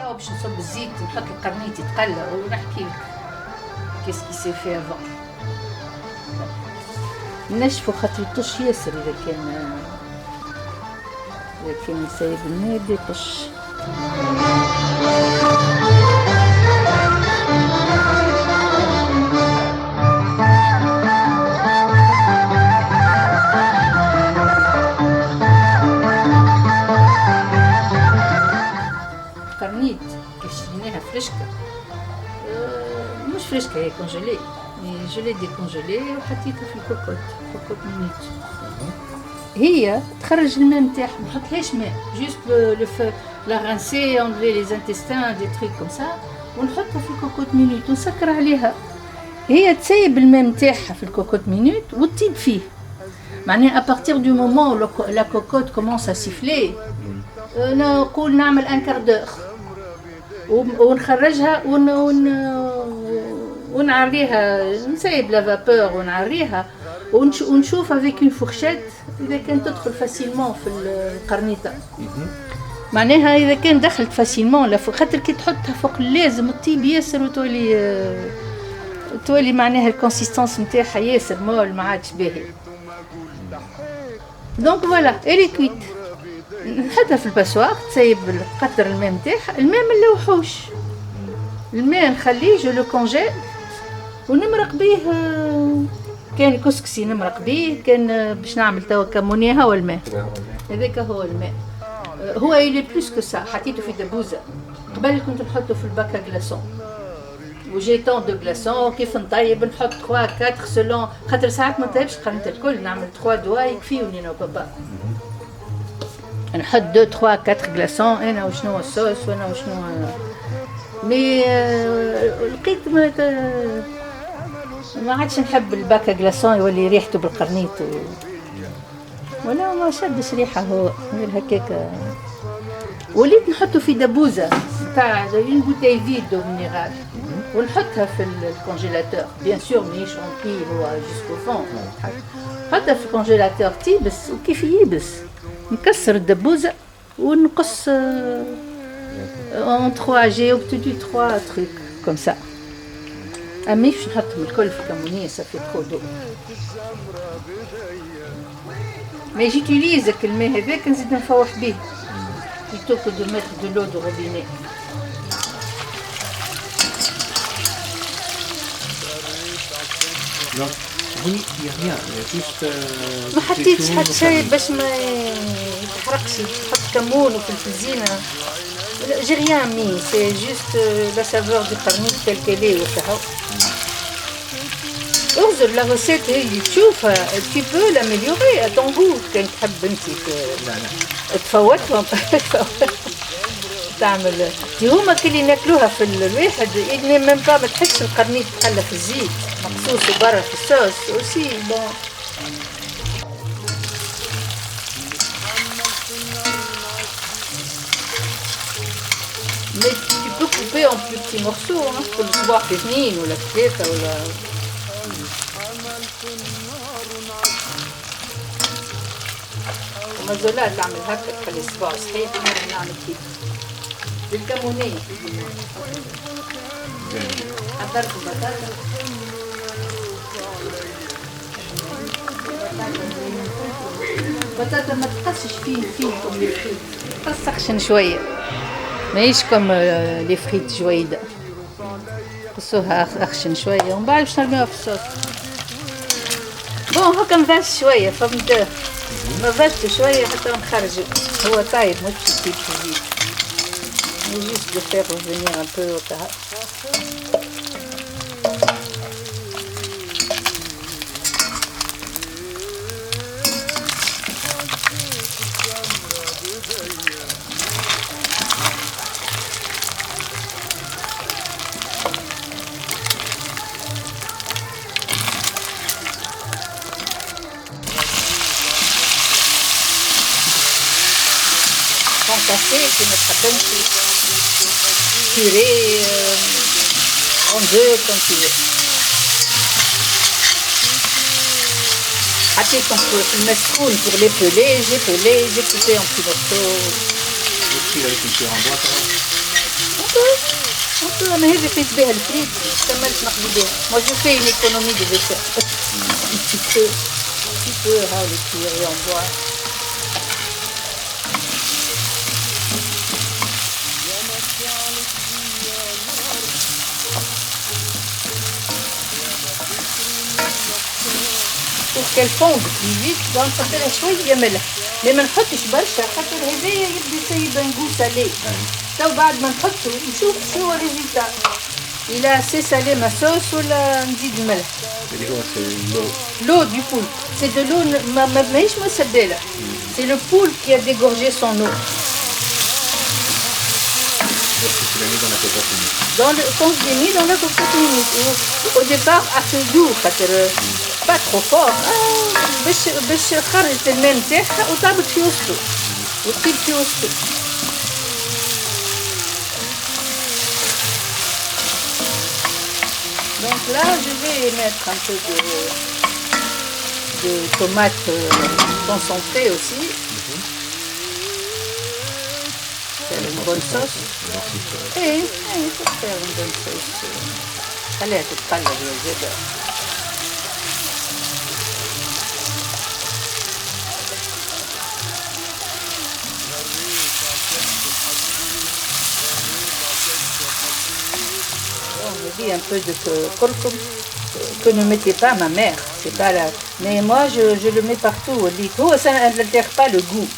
تو باش نصب الزيت نحط القرنيط يتقلى ونحكي لك كيسكي سي في افون. نشفو خاطر يطش ياسر اذا كان يسيب الماء يبدا يطش. قرنيط كيف شريناها فريشكا مش فريشكا هي كونجيلي جيلي ديكونجيلي وحطيتها في كوكوت مينيت. هي تخرج الماء نتاعها ما نحطلهاش ماء جوست لو فو لا رانسي انلي لي زانتيستان دي تروك كوم سا ونحطها في الكوكوت مينيت ونسكر عليها. هي تسيب الماء نتاعها في الكوكوت مينيت وتطيب فيه. معناها ابارتير دو مومون لا كوكوت كومونس ا سيفلي نقول نعمل ان كاردور ونخرجها ونعريها نسيب لا فابور ونعريها ونشوف افيك اون فورشيت اذا كانت تدخل فاسيلمون في القرنيطه. معناها اذا كان دخلت فاسيلمون لا خاطر كي تحطها فوق اللازم تطيب ياسر وتولي معناها الكونسيستانس نتاعها ياسر مول ما عادش باهي. دونك فوالا الي كويت نحطها في الباسوار تسيب قطر الماء نتاعها. الماء ما نلوحوش الماء نخليه جو لو كونجيل ونمرق بيه. كان كسكسي نمرق بيه كان باش نعمل توا كمونيه هو الماء هذاك هو الماء. هو يلي بلوس كو سا حطيته في دبوزه قبل كنت نحطه في الباكا غلاسون وجيتون دو غلاسون كيف نطيب نحط 3 4 سولون خاطر ساعات ما نطيبش قرنت الكل نعمل 3 دوا يكفيوني نو بابا نحط 2 3 4 غلاسون انا وشنو الصوص وانا وشنو مي لقيت ما عادش نحب الباكا غلاسون يولي ريحته بالقرنيط ولا ما شدش ريحه هو غير هكاك. وليت نحطه في دبوزه تاع اون بوتاي فيد دو مينيرال ونحطها في الكونجيلاتور بيان سور ماهيش رونبلي هو جوسكو فون نحطها في الكونجيلاتور تيبس وكيف يبس نكسر الدبوزه ونقص en 3 j'ai obtenu 3 trucs comme ça. أمي باش نحطهم الكل في كمونية صافي ترو دو. مي جيتيليز الماء هذاك نزيد نفوح بيه plutôt que de mettre de l'eau de robinet. Non, oui, il n'y a rien, il y a juste... ما حطيتش حتى شيء باش ما يتحرقش. تحط كمون وفلفل زينة. J'ai rien mis, c'est juste la saveur du qarnit telle qu'elle est وكهو. اغزر la recette اللي تشوفها tu peux l'améliorer à ton goût كان تحب انت تفوتهم تعمل هما كلي ناكلوها في الواحد اللي ميم با ما تحسش القرنيط تحلى في الزيت مقصوص وبرا في الصوص aussi bon. Mais tu peux couper en plus petits morceaux كل صباع في 2 ولا 3 ولا ومازولا تعمل هكا تخلي صباع صحيح مرة نعمل كيف بالكمونية حضرت البطاطا البطاطا ما تقصش فين كم لي فريت تقص أخشن شوية ماهيش كم لي فريت جويدة قصوها أخشن شوية ومن بعد باش نرميوها في الصوص. بون هكا نفاش شوية فهمت نفشته شوية حتى نخرجه هو طايب مش يطيب في الزيت. juste de faire revenir un peu au cas. Café qui me traîne purée en deux comme tu veux. Après le mescoun pour les peler, j'ai coupé en petits morceaux. Aussi avec une cuillère en bois, ça va? ما هذا فايت بها الفريد كملت نقضي بها. Moi je fais une économie de vaisselle. Un petit peu, les cuillères en bois. Pour qu'elle fonde plus vite donc نحط لها شويه ملح mais ما نحطش برشا خاطر هذايا يبدا يسيب un goût salé. تو بعد ما نحطو نشوف شنو هو الريزلتا. Il a assez salé ma sauce ولا نزيد الملح. L'eau du poule. C'est de l'eau ماهيش مسبلة. C'est le poule qui a dégorgé son eau. Tu l'as mis dans la cocotte minute. Quand je l'ai mis dans la cocotte minute. Au départ assez doux خاطر pas trop fort. باش خرجت الماء نتاعها وطابت في وسطه. وتطيب في وسطه. Donc là, je vais mettre un peu de tomates concentrées aussi. Faire une bonne sauce. Et pour faire une bonne sauce. خليها تتقلب يا زبدة. On dit un peu de curcuma que ne mettait pas ma mère, c'est pas là. Mais moi je le mets partout au lit. Ça n'altère pas le goût,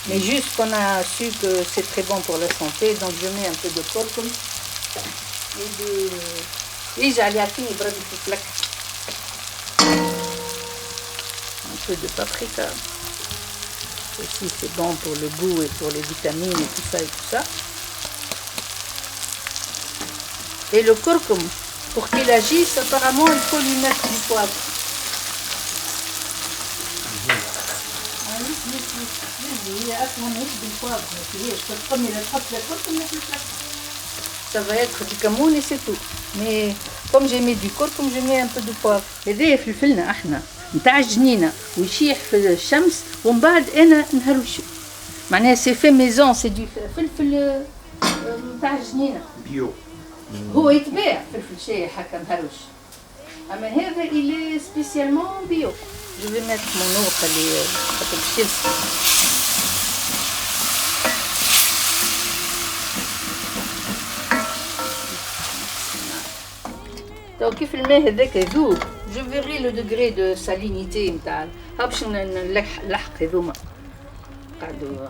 mais juste qu'on a su que c'est très bon pour la santé, donc je mets un peu de curcuma et de un peu de paprika. Aussi c'est bon pour le goût et pour les vitamines et tout ça et tout ça. Et le curcuma, pour qu'il agisse, apparemment, il faut lui mettre du poivre. Ça va être du camoun et c'est tout. Mais comme j'ai mis du curcuma, je mets un peu de poivre. هذايا فلفلنا احنا نتاع الجنينه ويشيح في الشمس ومن بعد انا نهروشه. معناها سي في ميزون سي دو فلفل نتاع الجنينه. Bio. هو يتباع فلفل شايح هكا مهروش. اما هذا il est spécialement bio. Je vais mettre mon eau خلي خاطر باش يلصق. Donc كيف الماء هذاك يذوب je verrai le degré de salinité نتاع ها باش نلحق هذوما قعدوا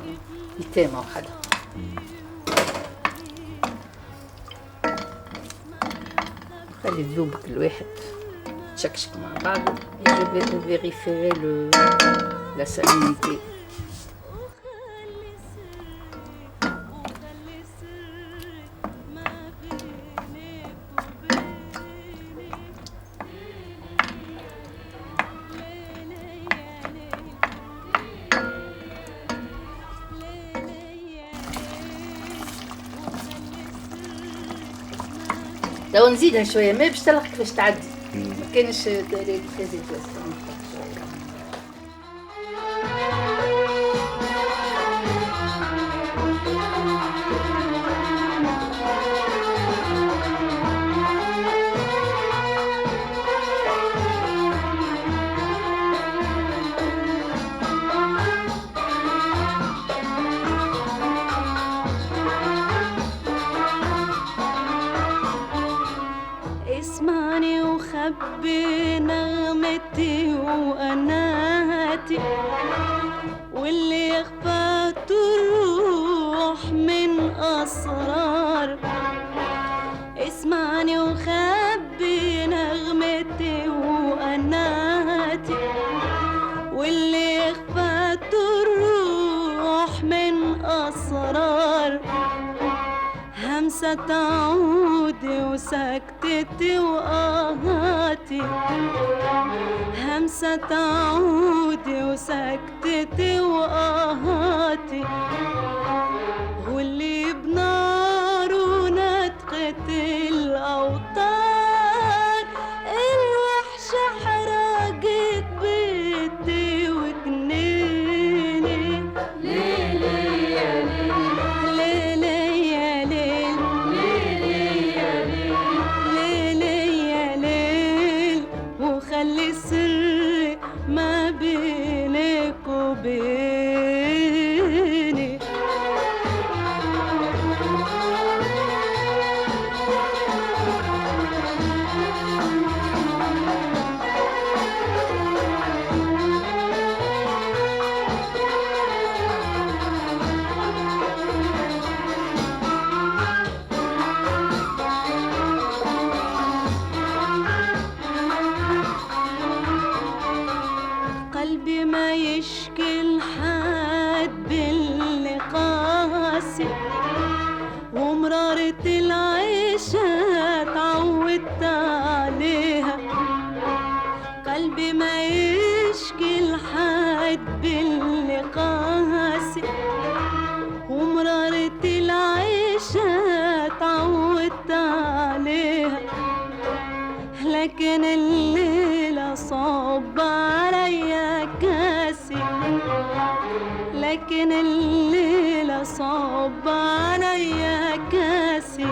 يتاموا وحدهم. خلي الذوب كل واحد تشكشك مع بعض et je vérifierai la salinité. لو نزيدها شويه ما باش تلقى كيفاش تعدي ما كانش تريد تزيد اسمعني وخبي نغمتي وأناتي واللي يخفى تروح من أسرار. اسمعني وخبي نغمتي وأناتي واللي يخفى تروح من أسرار. همسة عودي وسكتتي وآهاتي همسة عودي وسكتتي وآهاتي واللي بناره نتقت الأوطان. الوحشة حرقت بيتي وجنيني ليلي يا ليل ليلي يا ليل كاسي، ومرارة العيشة تعودت عليها، قلبي ما يشكي لحد باللي قاسي، ومرارة العيشة تعودت عليها، لكن الليلة صب عليا كاسي، لكن الليلة صب عليا كاسي،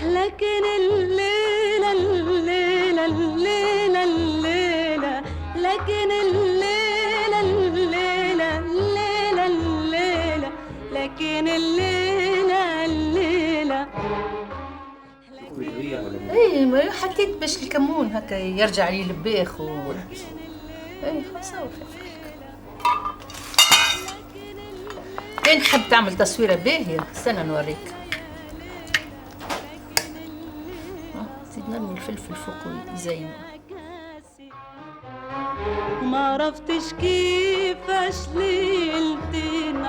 لكن الليلة الليلة الليلة الليلة، لكن الليلة الليلة الليلة الليلة، لكن الليلة الليلة. اي ما حكيت باش الكمون هكا يرجع لي لباخ اي خلاص كاين نحب تعمل تصويره باهيه استنى نوريك. زيد نرمي الفلفل فوق يزين. ما عرفتش كيفاش ليلتين